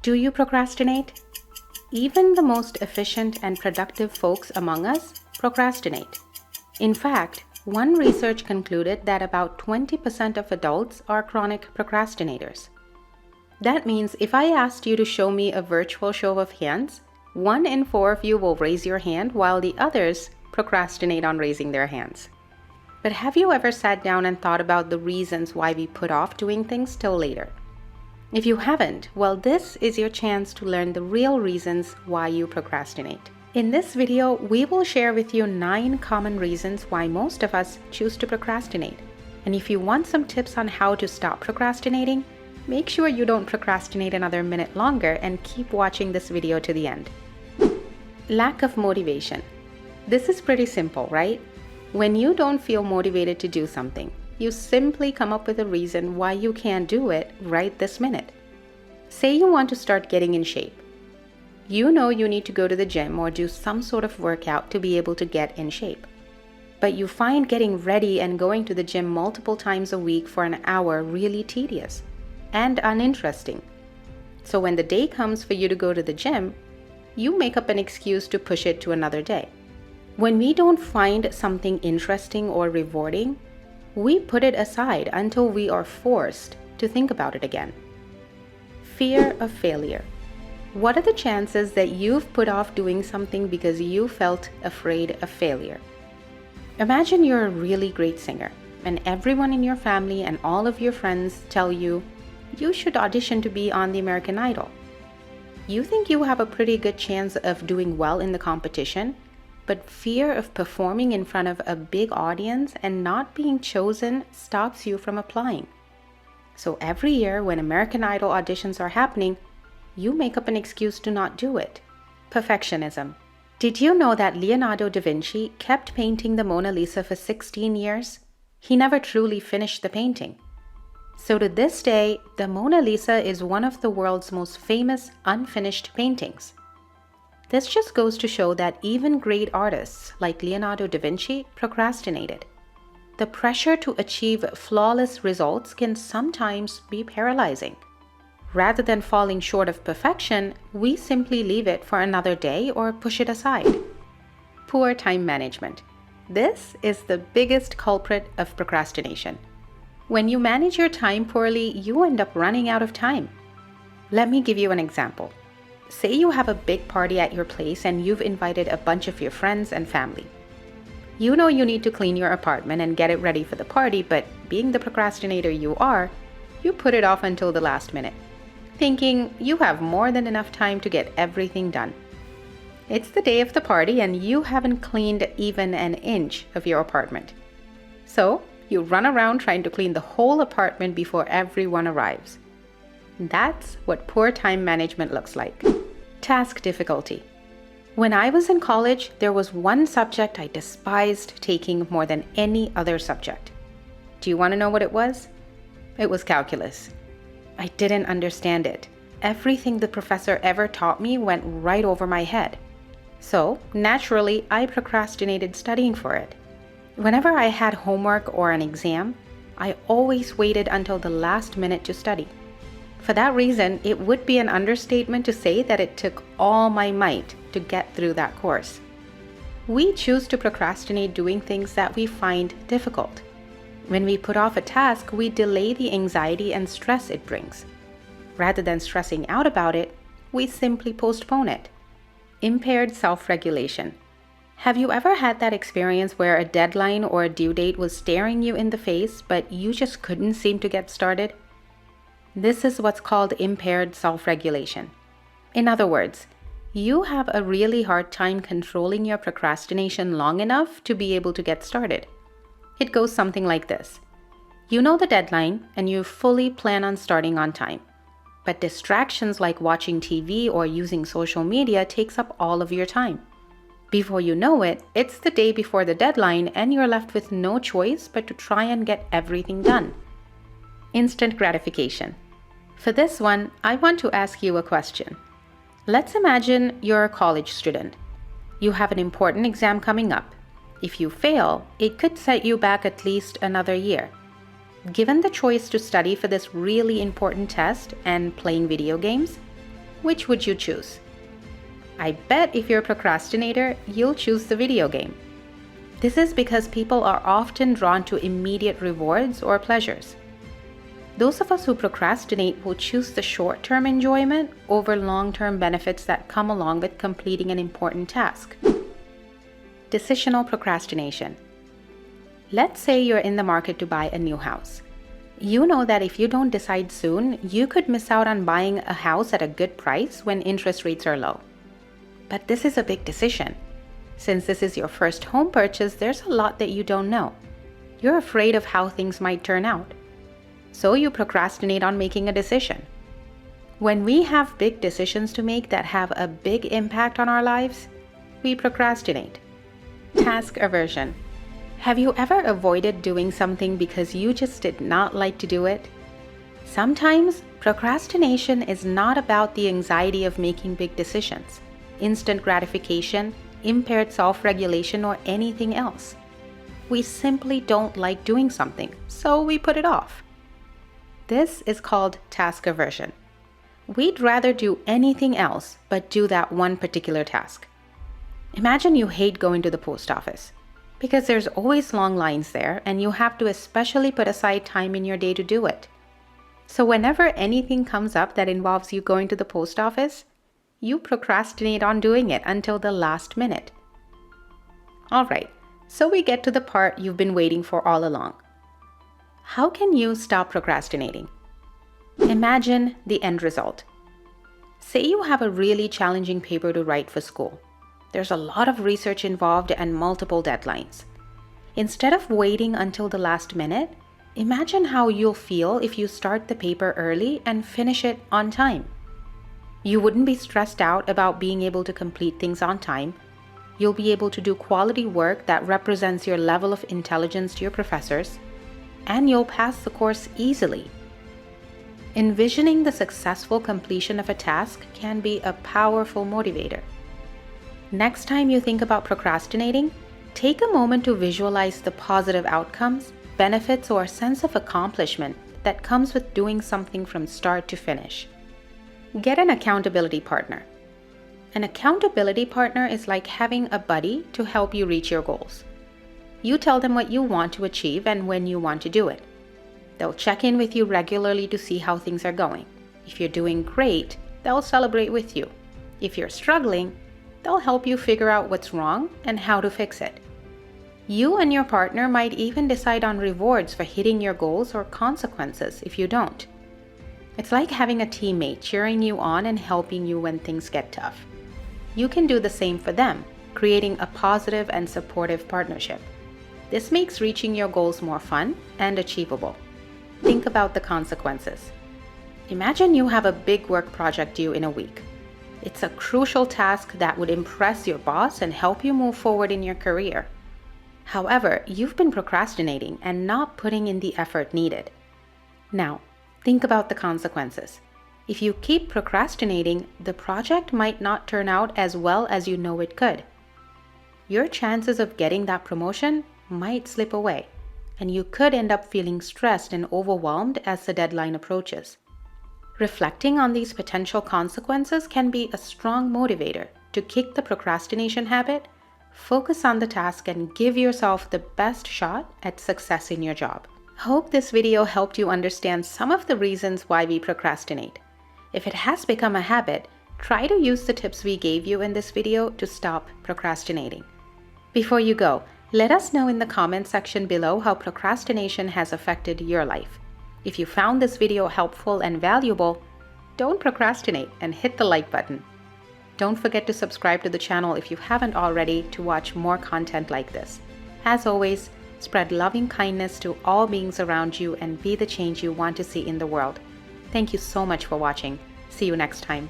Do you procrastinate? Even the most efficient and productive folks among us procrastinate. In fact, one research concluded that about 20% of adults are chronic procrastinators. That means if I asked you to show me a virtual show of hands, 1 in 4 of you will raise your hand while the others procrastinate on raising their hands. But have you ever sat down and thought about the reasons why we put off doing things till later? If you haven't, well, this is your chance to learn the real reasons why you procrastinate. In this video, we will share with you 9 common reasons why most of us choose to procrastinate. And if you want some tips on how to stop procrastinating, make sure you don't procrastinate another minute longer and keep watching this video to the end. Lack of motivation. This is pretty simple, right? When you don't feel motivated to do something, you simply come up with a reason why you can't do it right this minute. Say you want to start getting in shape. You know you need to go to the gym or do some sort of workout to be able to get in shape. But you find getting ready and going to the gym multiple times a week for an hour really tedious and uninteresting. So when the day comes for you to go to the gym, you make up an excuse to push it to another day. When we don't find something interesting or rewarding, we put it aside until we are forced to think about it again. Fear of failure. What are the chances that you've put off doing something because you felt afraid of failure? Imagine you're a really great singer, and everyone in your family and all of your friends tell you you should audition to be on the American Idol. You think you have a pretty good chance of doing well in the competition, but fear of performing in front of a big audience and not being chosen stops you from applying. So every year when American Idol auditions are happening, you make up an excuse to not do it. Perfectionism. Did you know that Leonardo da Vinci kept painting the Mona Lisa for 16 years? He never truly finished the painting. So to this day, the Mona Lisa is one of the world's most famous unfinished paintings. This just goes to show that even great artists like Leonardo da Vinci procrastinated. The pressure to achieve flawless results can sometimes be paralyzing. Rather than falling short of perfection, we simply leave it for another day or push it aside. Poor time management. This is the biggest culprit of procrastination. When you manage your time poorly, you end up running out of time. Let me give you an example. Say you have a big party at your place and you've invited a bunch of your friends and family. You know you need to clean your apartment and get it ready for the party, but being the procrastinator you are, you put it off until the last minute, thinking you have more than enough time to get everything done. It's the day of the party and you haven't cleaned even an inch of your apartment. So you run around trying to clean the whole apartment before everyone arrives. That's what poor time management looks like. Task difficulty. When I was in college, there was one subject I despised taking more than any other subject. Do you want to know what it was? It was calculus. I didn't understand it. Everything the professor ever taught me went right over my head. So, naturally, I procrastinated studying for it. Whenever I had homework or an exam, I always waited until the last minute to study. For that reason, it would be an understatement to say that it took all my might to get through that course. We choose to procrastinate doing things that we find difficult. When we put off a task, we delay the anxiety and stress it brings. Rather than stressing out about it, we simply postpone it. Impaired self-regulation. Have you ever had that experience where a deadline or a due date was staring you in the face, but you just couldn't seem to get started? This is what's called impaired self-regulation. In other words, you have a really hard time controlling your procrastination long enough to be able to get started. It goes something like this. You know the deadline and you fully plan on starting on time. But distractions like watching TV or using social media takes up all of your time. Before you know it, it's the day before the deadline and you're left with no choice but to try and get everything done. Instant gratification. For this one, I want to ask you a question. Let's imagine you're a college student. You have an important exam coming up. If you fail, it could set you back at least another year. Given the choice to study for this really important test and playing video games, Which would you choose? I bet if you're a procrastinator, you'll choose the video game. This is because people are often drawn to immediate rewards or pleasures. Those of us who procrastinate will choose the short-term enjoyment over long-term benefits that come along with completing an important task. Decisional procrastination. Let's say you're in the market to buy a new house. You know that if you don't decide soon, you could miss out on buying a house at a good price when interest rates are low. But this is a big decision. Since this is your first home purchase, there's a lot that you don't know. You're afraid of how things might turn out. So you procrastinate on making a decision. When we have big decisions to make that have a big impact on our lives, we procrastinate. Task aversion. Have you ever avoided doing something because you just did not like to do it? Sometimes procrastination is not about the anxiety of making big decisions, instant gratification, impaired self-regulation, or anything else. We simply don't like doing something, so we put it off. This is called task aversion. We'd rather do anything else but do that one particular task. Imagine you hate going to the post office because there's always long lines there and you have to especially put aside time in your day to do it. So whenever anything comes up that involves you going to the post office, you procrastinate on doing it until the last minute. All right, so we get to the part you've been waiting for all along. How can you stop procrastinating? Imagine the end result. Say you have a really challenging paper to write for school. There's a lot of research involved and multiple deadlines. Instead of waiting until the last minute, imagine how you'll feel if you start the paper early and finish it on time. You wouldn't be stressed out about being able to complete things on time. You'll be able to do quality work that represents your level of intelligence to your professors, and you'll pass the course easily. Envisioning the successful completion of a task can be a powerful motivator. Next time you think about procrastinating, take a moment to visualize the positive outcomes, benefits, or sense of accomplishment that comes with doing something from start to finish. Get an accountability partner. An accountability partner is like having a buddy to help you reach your goals. You tell them what you want to achieve and when you want to do it. They'll check in with you regularly to see how things are going. If you're doing great, they'll celebrate with you. If you're struggling, they'll help you figure out what's wrong and how to fix it. You and your partner might even decide on rewards for hitting your goals or consequences if you don't. It's like having a teammate cheering you on and helping you when things get tough. You can do the same for them, creating a positive and supportive partnership. This makes reaching your goals more fun and achievable. Think about the consequences. Imagine you have a big work project due in a week. It's a crucial task that would impress your boss and help you move forward in your career. However, you've been procrastinating and not putting in the effort needed. Now, think about the consequences. If you keep procrastinating, the project might not turn out as well as you know it could. Your chances of getting that promotion might slip away, and you could end up feeling stressed and overwhelmed as the deadline approaches. Reflecting on these potential consequences can be a strong motivator to kick the procrastination habit, focus on the task, and give yourself the best shot at success in your job. Hope this video helped you understand some of the reasons why we procrastinate. If it has become a habit, try to use the tips we gave you in this video to stop procrastinating. Before you go, let us know in the comment section below how procrastination has affected your life. If you found this video helpful and valuable, don't procrastinate and hit the like button. Don't forget to subscribe to the channel if you haven't already to watch more content like this. As always, spread loving kindness to all beings around you and be the change you want to see in the world. Thank you so much for watching. See you next time.